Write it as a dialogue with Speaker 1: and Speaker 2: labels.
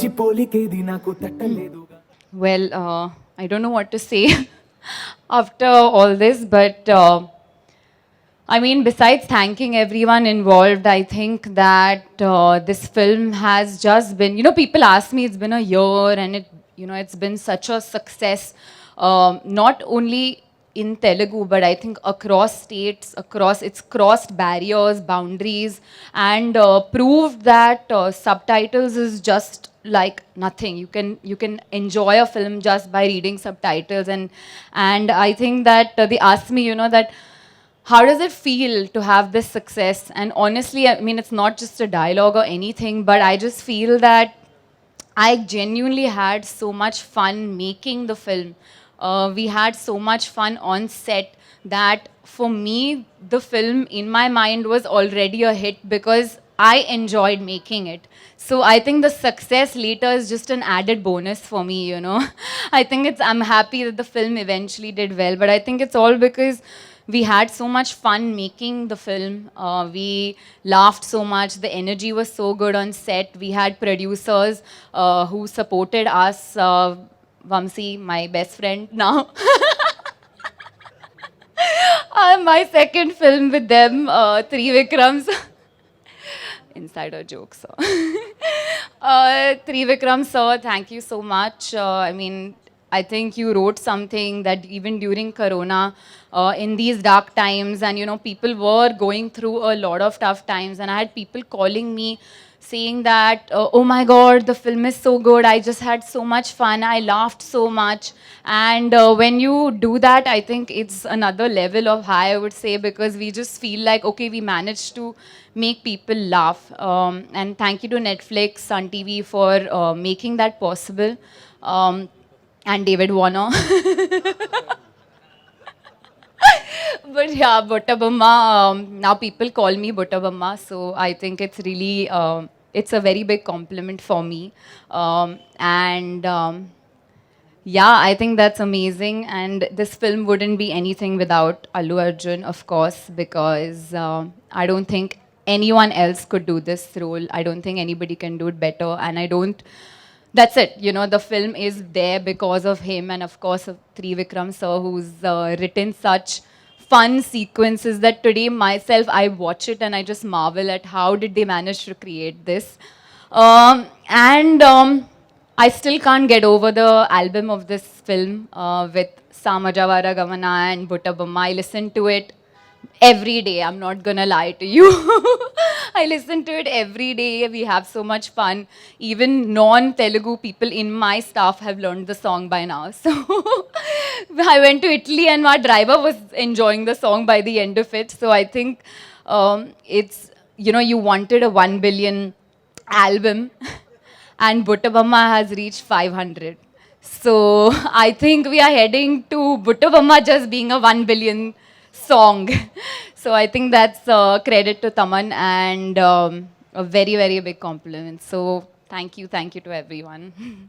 Speaker 1: మంచి పోలికేది నాకు తట్టలేదుగా.
Speaker 2: Well, I don't know what to say after all this, but I mean, besides thanking everyone involved, I think that this film has just been, people ask me it's been a year and it's been such a success, not only in Telugu, but I think across states, it's crossed barriers, boundaries, and proved that subtitles is just like nothing. You can enjoy a film just by reading subtitles, and I think that they asked me, that how does it feel to have this success? And honestly, I mean, it's not just a dialogue or anything, but I just feel that I genuinely had so much fun making the film. We had so much fun on set that for me, the film in my mind was already a hit because I enjoyed making it. So I think the success later is just an added bonus for me. I think I'm happy that the film eventually did well, but I think it's all because we had so much fun making the film. We laughed so much. The energy was so good on set. We had producers who supported us. Vamsi, my best friend now. My second film with them, Three Vikrams. Insider joke, sir. Trivikram sir, thank you so much. I mean, I think you wrote something that even during Corona, in these dark times, and people were going through a lot of tough times, and I had people calling me saying that, oh my God, the film is so good. I just had so much fun. I laughed so much. And when you do that, I think it's another level of high, I would say, because we just feel like, okay, we managed to make people laugh. And thank you to Netflix, Sun TV for making that possible. And David Warner. But yeah, Buttabamma, now people call me Buttabamma, so I think it's really, it's a very big compliment for me. And yeah, I think that's amazing. And this film wouldn't be anything without Allu Arjun, of course, because I don't think anyone else could do this role. I don't think anybody can do it better. And I don't, that's it. The film is there because of him and, of course, of Trivikram sir, who's written such fun sequences that today myself, I watch it and I just marvel at how did they manage to create this. And I still can't get over the album of this film with Samajawara Gavana and Buttabamma. I listen to it every day. I'm not gonna lie to you. I listen to it every day. We have so much fun. Even non-Telugu people in my staff have learned the song by now. So I went to Italy and my driver was enjoying the song by the end of it. So I think it's, you wanted a 1 billion album and Buttabamma has reached 500. So I think we are heading to Buttabamma just being a 1 billion song. So I think that's credit to Taman and a very, very big compliment. So thank you to everyone.